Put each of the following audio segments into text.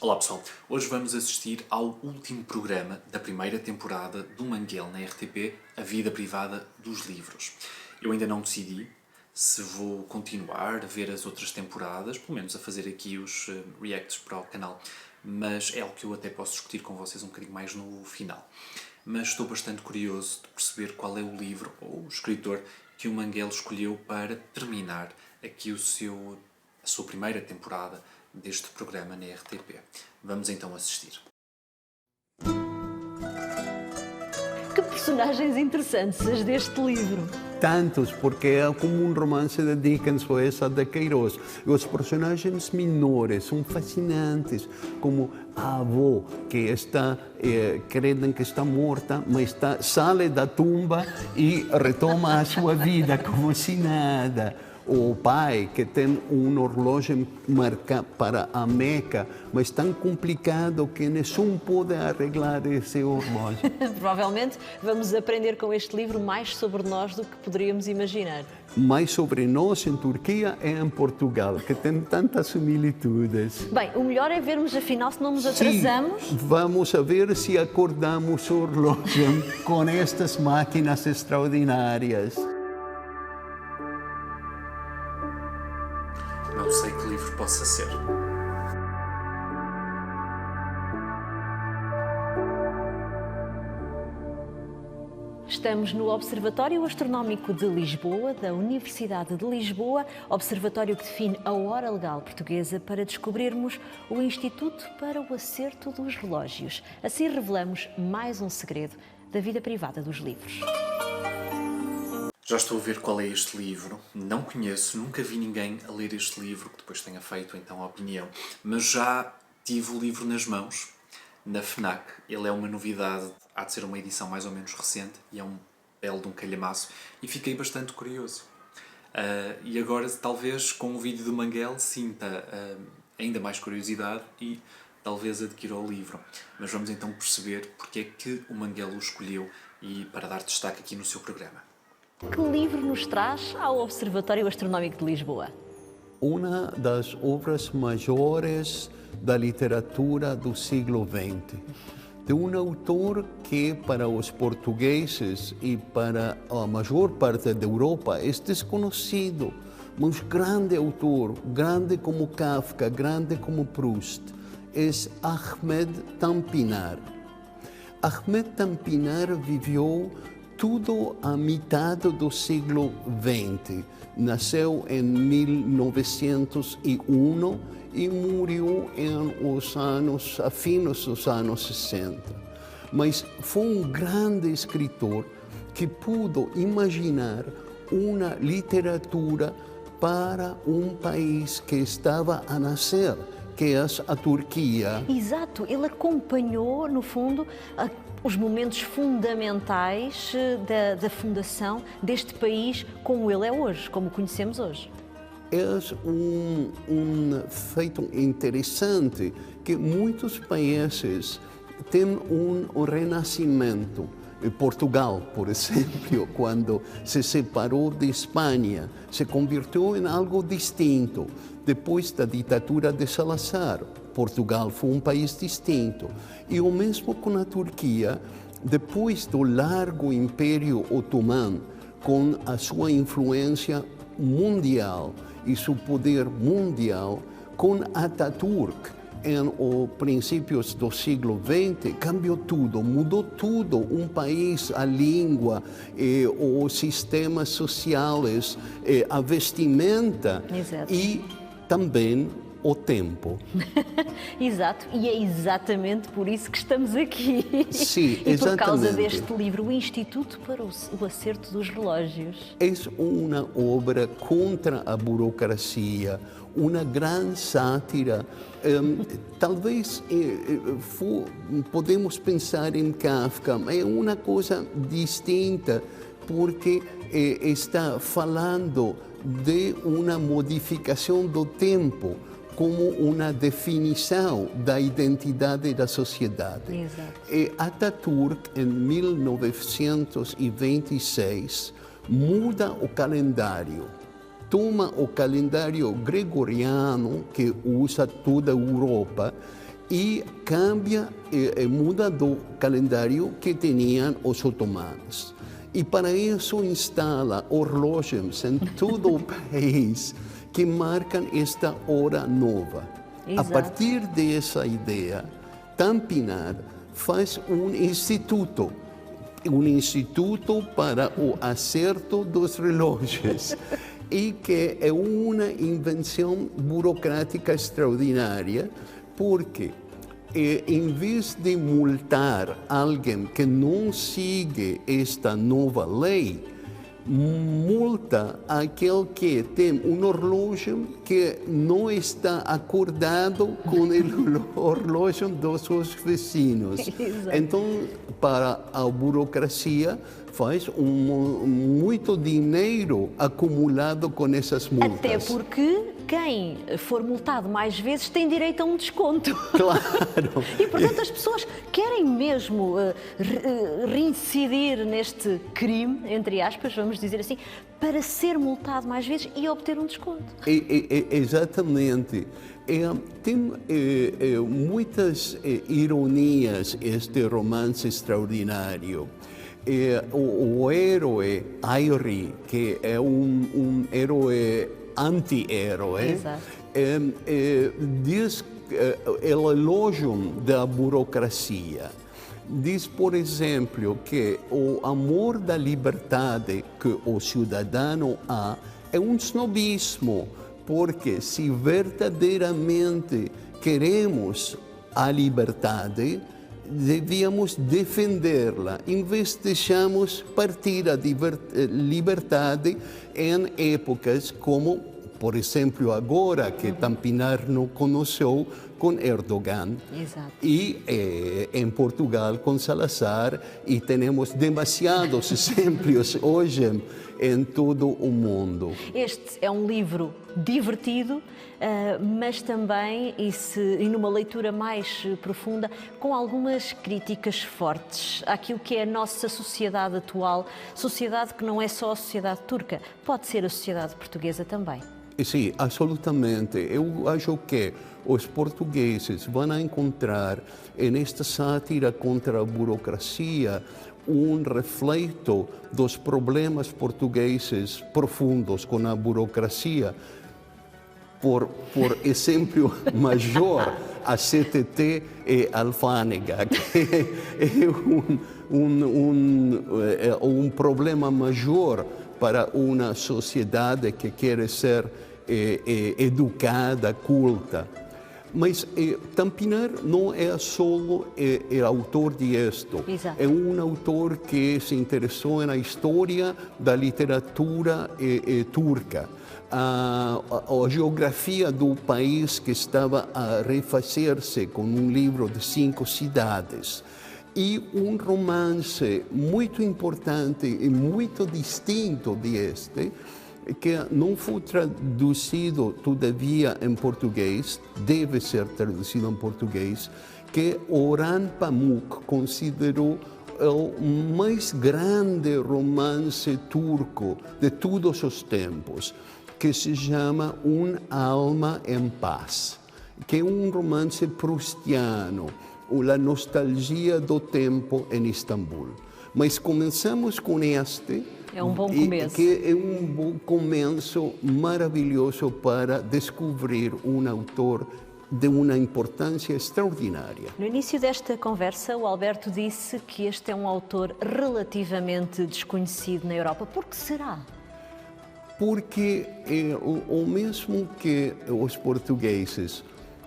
Olá pessoal, hoje vamos assistir ao último programa da primeira temporada do Manguel na RTP, A Vida Privada dos Livros. Eu ainda não decidi se vou continuar a ver as outras temporadas, pelo menos a fazer aqui os reacts para o canal, mas é algo que eu até posso discutir com vocês um bocadinho mais no final. Mas estou bastante curioso de perceber qual é o livro ou o escritor que o Manguel escolheu para terminar aqui a sua primeira temporada deste programa na RTP. Vamos então assistir. Que personagens interessantes as deste livro. Tantos, porque é como um romance de Dickens ou essa de Queiroz. Os personagens menores são fascinantes, como a avó que está, creem que está morta, mas sai da tumba e retoma a sua vida como se nada. O pai que tem um relógio marcado para a Meca, mas tão complicado que nenhum pode arreglar esse relógio. Provavelmente vamos aprender com este livro mais sobre nós do que poderíamos imaginar. Mais sobre nós em Turquia e em Portugal, que tem tantas similitudes. Bem, o melhor é vermos afinal se não nos atrasamos. Sim, vamos a ver se acordamos o relógio com estas máquinas extraordinárias. Não sei que livro possa ser. Estamos no Observatório Astronómico de Lisboa, da Universidade de Lisboa, observatório que define a hora legal portuguesa para descobrirmos o Instituto para o Acerto dos Relógios. Assim revelamos mais um segredo da vida privada dos livros. Já estou a ver qual é este livro, não conheço, nunca vi ninguém a ler este livro que depois tenha feito então a opinião, mas já tive o livro nas mãos, na FNAC. Ele é uma novidade, há de ser uma edição mais ou menos recente e é um belo de um calhamaço e fiquei bastante curioso. E agora talvez com o vídeo do Manguel sinta ainda mais curiosidade e talvez adquira o livro. Mas vamos então perceber porque é que o Manguel o escolheu e para dar destaque aqui no seu programa. Que livro nos traz ao Observatório Astronómico de Lisboa? Uma das obras maiores da literatura do século XX, de um autor que para os portugueses e para a maior parte da Europa é desconhecido, mas grande autor, grande como Kafka, grande como Proust, é Ahmed Tanpınar. Ahmed Tanpınar viveu tudo a metade do século XX. Nasceu em 1901 e morreu a fins dos anos 60. Mas foi um grande escritor que pôde imaginar uma literatura para um país que estava a nascer, que é a Turquia. Exato, ele acompanhou, no fundo, os momentos fundamentais da fundação deste país como ele é hoje, como o conhecemos hoje. É um feito interessante que muitos países têm um renascimento. Portugal, por exemplo, quando se separou de Espanha, se converteu em algo distinto. Depois da ditadura de Salazar, Portugal foi um país distinto. E o mesmo com a Turquia, depois do largo Império Otomano, com a sua influência mundial e seu poder mundial, com Atatürk, em princípios do século XX, cambiou tudo, mudou tudo. Um país, a língua, os sistemas sociais, a vestimenta. Exato. E também o tempo. Exato, e é exatamente por isso que estamos aqui. Sim, e por causa exatamente. deste livro, o Instituto para o Acerto dos Relógios. É uma obra contra a burocracia, uma grande sátira. Talvez podemos pensar em Kafka, mas é uma coisa distinta, porque está falando de uma modificação do tempo como uma definição da identidade da sociedade. Exato. E Atatürk, em 1926, muda o calendário. Toma o calendário gregoriano, que usa toda a Europa, e cambia e muda do calendário que tinham os otomanos. E para isso instala relógios em todo o país que marcam esta hora nova. Exato. A partir dessa ideia, Tampinar faz um instituto para o acerto dos relógios, e que é uma invenção burocrática extraordinária, porque em vez de multar alguém que não siga esta nova lei, multa aquele que tem um relógio que não está acordado com o relógio dos seus vizinhos. Então, para a burocracia, faz muito dinheiro acumulado com essas multas. Até porque quem for multado mais vezes tem direito a um desconto. Claro. E, portanto, as pessoas querem mesmo reincidir neste crime, entre aspas, vamos dizer assim, para ser multado mais vezes e obter um desconto. Exatamente. Tem muitas ironias este romance extraordinário. O herói Airi, que é um herói anti-herói, diz o elogio da burocracia. Diz, por exemplo, que o amor da liberdade que o cidadão há é um snobismo, porque se verdadeiramente queremos a liberdade, devíamos defendê-la, em vez de deixarmos partir a liberdade em épocas como, por exemplo, agora que Tampinar não conheceu com Erdogan. Exato. E em Portugal com Salazar, e temos demasiados exemplos hoje em todo o mundo. Este é um livro divertido, mas também, e numa leitura mais profunda, com algumas críticas fortes àquilo que é a nossa sociedade atual, sociedade que não é só a sociedade turca, pode ser a sociedade portuguesa também. Sim, absolutamente. Eu acho que os portugueses vão encontrar nesta sátira contra a burocracia um reflexo dos problemas portugueses profundos com a burocracia. Por exemplo maior, a CTT e a alfândega, que é um problema maior para uma sociedade que quer ser educada, culta. Mas Tampinar não é só autor disto. Exato. É um autor que se interessou na história da literatura turca. A geografia do país que estava a refazer-se com um livro de 5 cidades. E um romance muito importante e muito distinto deste, que não foi traduzido todavia em português, deve ser traduzido em português, que Orhan Pamuk considerou o mais grande romance turco de todos os tempos, que se chama Alma em Paz, que é um romance proustiano, a nostalgia do tempo em Istambul. Mas começamos com este. É um bom começo. Que é um bom começo maravilhoso para descobrir um autor de uma importância extraordinária. No início desta conversa, o Alberto disse que este é um autor relativamente desconhecido na Europa. Por que será? Porque, o mesmo que os portugueses,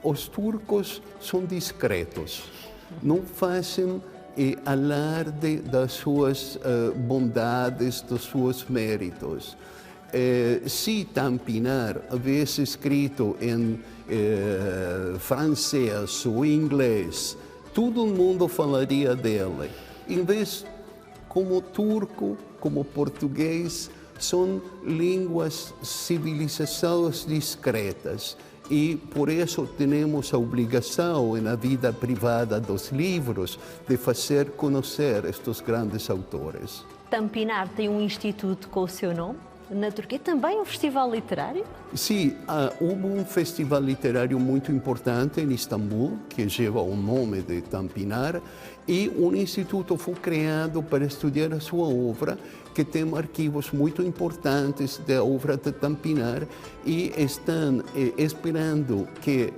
os turcos são discretos, não fazem alarde das suas bondades, dos seus méritos. Se Tampinar houvesse escrito em francês ou inglês, todo mundo falaria dele. Em vez, como turco, como português, são línguas, civilizações discretas. E por isso temos a obrigação, na vida privada dos livros, de fazer conhecer estes grandes autores. Tampinar tem um instituto com o seu nome, na Turquia, também um festival literário? Sim, houve um festival literário muito importante em Istambul, que leva o nome de Tanpınar, e um instituto foi criado para estudar a sua obra, que tem arquivos muito importantes da obra de Tanpınar, e estão esperando que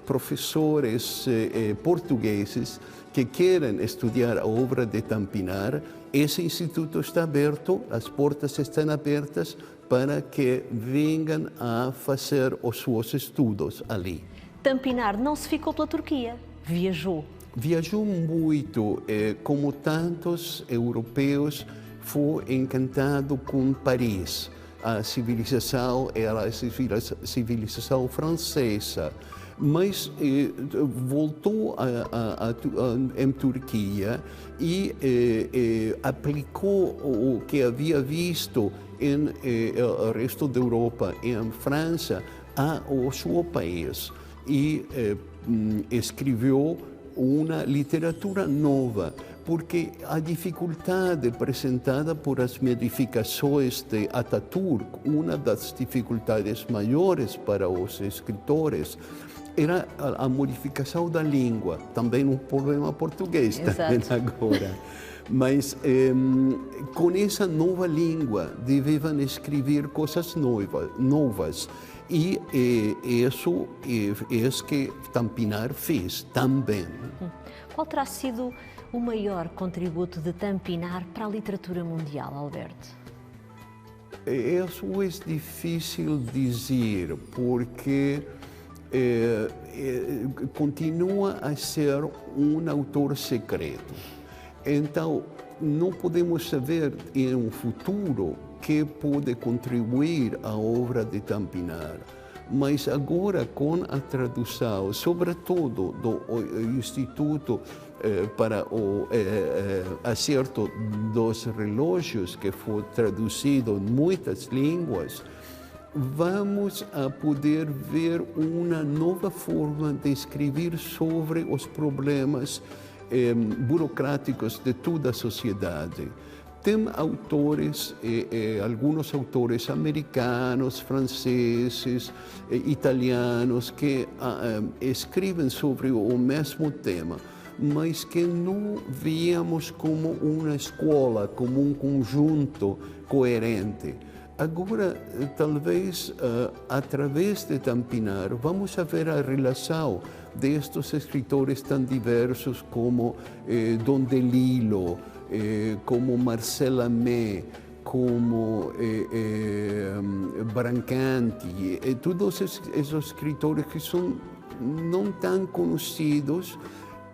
professores portugueses que querem estudar a obra de Tanpınar, esse instituto está aberto, as portas estão abertas para que venham a fazer os seus estudos ali. Tanpınar não se ficou pela Turquia, viajou. Viajou muito, como tantos europeus, foi encantado com Paris. A civilização era a civilização francesa, mas voltou em Turquia e aplicou o que havia visto em o resto da Europa, em França, ao seu país e escreveu uma literatura nova, porque a dificuldade apresentada por as modificações de Atatürk, uma das dificuldades maiores para os escritores, era a modificação da língua, também um problema português também agora. Mas com essa nova língua deviam escrever coisas novas. E isso é que Tanpınar fez também. Qual terá sido o maior contributo de Tanpınar para a literatura mundial, Alberto? Isso é difícil dizer, porque continua a ser um autor secreto. Então, não podemos saber em um futuro que pode contribuir à obra de Tanpınar. Mas agora, com a tradução, sobretudo do Instituto para o Acerto dos Relógios, que foi traduzido em muitas línguas, vamos a poder ver uma nova forma de escrever sobre os problemas burocráticos de toda a sociedade. Tem autores, alguns autores americanos, franceses, italianos, que escrevem sobre o mesmo tema, mas que não víamos como uma escola, como um conjunto coerente. Agora, talvez, através de Tanpınar, vamos a ver a relação destes escritores tão diversos como Don DeLillo, como Marcel Amé, como Brancanti, todos esses escritores que são não tão conhecidos,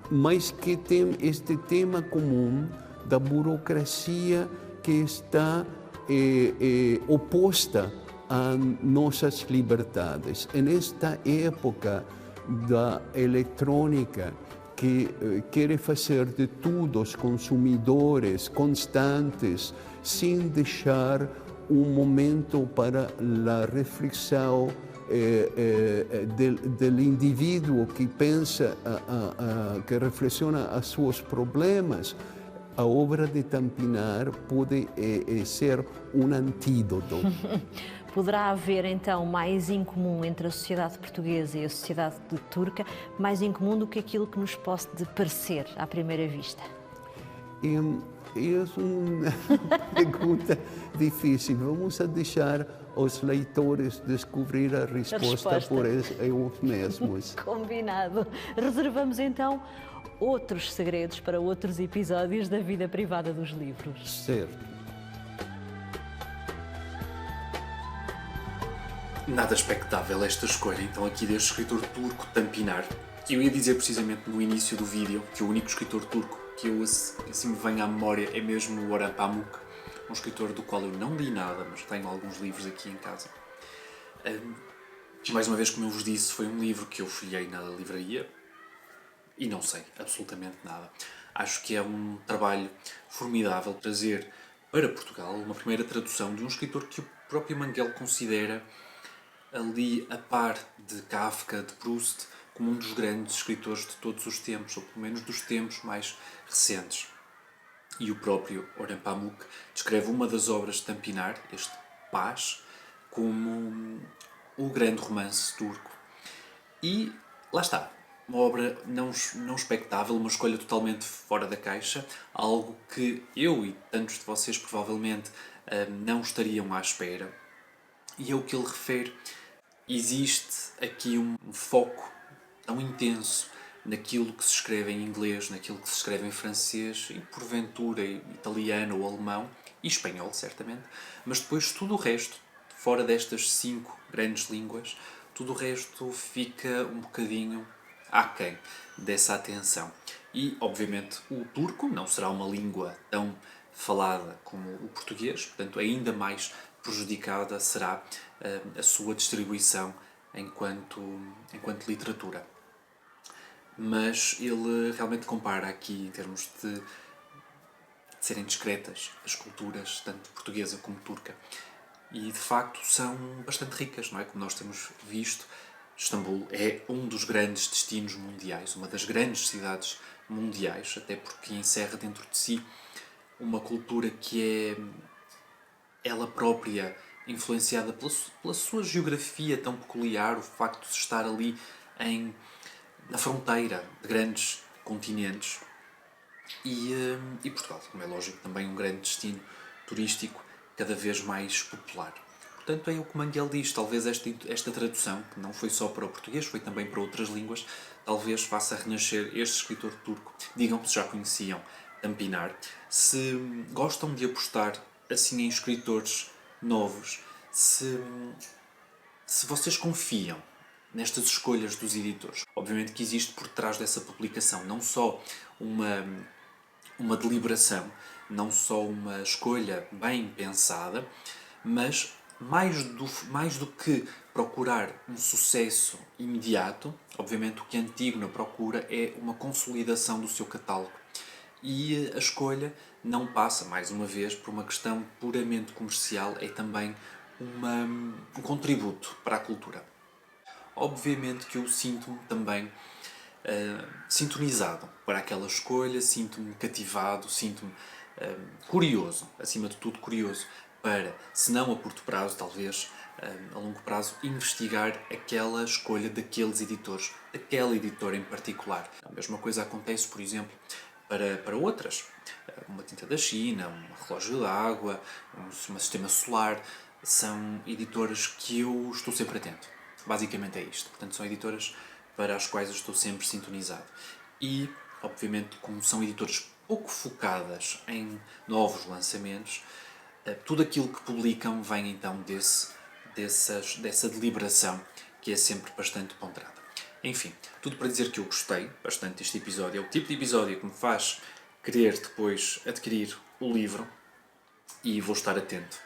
mas que têm este tema comum da burocracia que está oposta a nossas liberdades. Nesta época da eletrônica, que quer fazer de tudo os consumidores constantes, sem deixar um momento para a reflexão do indivíduo que pensa, que reflexiona a seus problemas. A obra de Tanpınar pode ser um antídoto. Poderá haver, então, mais em comum entre a sociedade portuguesa e a sociedade turca, mais em comum do que aquilo que nos pode parecer à primeira vista? É uma pergunta difícil. Vamos deixar os leitores descobrir a resposta por eles mesmos. Combinado. Reservamos, então, outros segredos para outros episódios da vida privada dos livros. Certo. Nada expectável esta escolha, então, aqui deste escritor turco Tanpınar. Eu ia dizer precisamente no início do vídeo que o único escritor turco que eu assim me venho à memória é mesmo o Orhan Pamuk, um escritor do qual eu não li nada, mas tenho alguns livros aqui em casa. Mais uma vez, como eu vos disse, foi um livro que eu folhei na livraria e não sei absolutamente nada. Acho que é um trabalho formidável trazer para Portugal uma primeira tradução de um escritor que o próprio Manguel considera ali a par de Kafka, de Proust, como um dos grandes escritores de todos os tempos, ou pelo menos dos tempos mais recentes. E o próprio Orhan Pamuk descreve uma das obras de Tanpınar, este paz como o grande romance turco. E lá está, uma obra não expectável, uma escolha totalmente fora da caixa, algo que eu e tantos de vocês provavelmente não estariam à espera. E é o que ele refere. Existe aqui um foco tão intenso naquilo que se escreve em inglês, naquilo que se escreve em francês e porventura italiano ou alemão e espanhol, certamente, mas depois tudo o resto, fora destas 5 grandes línguas, tudo o resto fica um bocadinho aquém dessa atenção. E, obviamente, o turco não será uma língua tão falada como o português, portanto, ainda mais prejudicada será a sua distribuição enquanto literatura. Mas ele realmente compara aqui, em termos de serem discretas, as culturas, tanto portuguesa como turca. E, de facto, são bastante ricas, não é? Como nós temos visto, Istambul é um dos grandes destinos mundiais, uma das grandes cidades mundiais, até porque encerra dentro de si uma cultura que é ela própria influenciada pela sua geografia tão peculiar, o facto de estar ali na fronteira de grandes continentes. E Portugal, como é lógico, também um grande destino turístico cada vez mais popular. Portanto, é o que Manguel diz. Talvez esta tradução, que não foi só para o português, foi também para outras línguas, talvez faça renascer este escritor turco. Digam se já conheciam Tanpınar, se gostam de apostar assim em escritores novos, se vocês confiam nestas escolhas dos editores. Obviamente que existe por trás dessa publicação não só uma deliberação, não só uma escolha bem pensada, mas mais do que procurar um sucesso imediato, obviamente o que a Antígona procura é uma consolidação do seu catálogo. E a escolha não passa, mais uma vez, por uma questão puramente comercial, é também um contributo para a cultura. Obviamente que eu sinto-me também sintonizado para aquela escolha, sinto-me cativado, sinto-me curioso, acima de tudo curioso, para, se não a curto prazo, talvez a longo prazo, investigar aquela escolha daqueles editores, daquela editora em particular. A mesma coisa acontece, por exemplo, para outras. Uma tinta da China, um relógio d'água, um sistema solar, são editoras que eu estou sempre atento. Basicamente é isto. Portanto, são editoras para as quais eu estou sempre sintonizado. E, obviamente, como são editoras pouco focadas em novos lançamentos, tudo aquilo que publicam vem então dessa deliberação que é sempre bastante ponderada. Enfim, tudo para dizer que eu gostei bastante deste episódio. É o tipo de episódio que me faz querer depois adquirir o livro e vou estar atento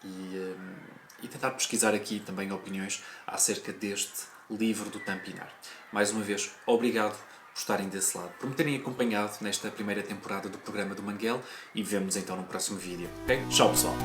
e tentar pesquisar aqui também opiniões acerca deste livro do Tanpınar. Mais uma vez, obrigado por estarem desse lado, por me terem acompanhado nesta primeira temporada do programa do Manguel e vemo-nos então no próximo vídeo. Ok? Tchau, pessoal!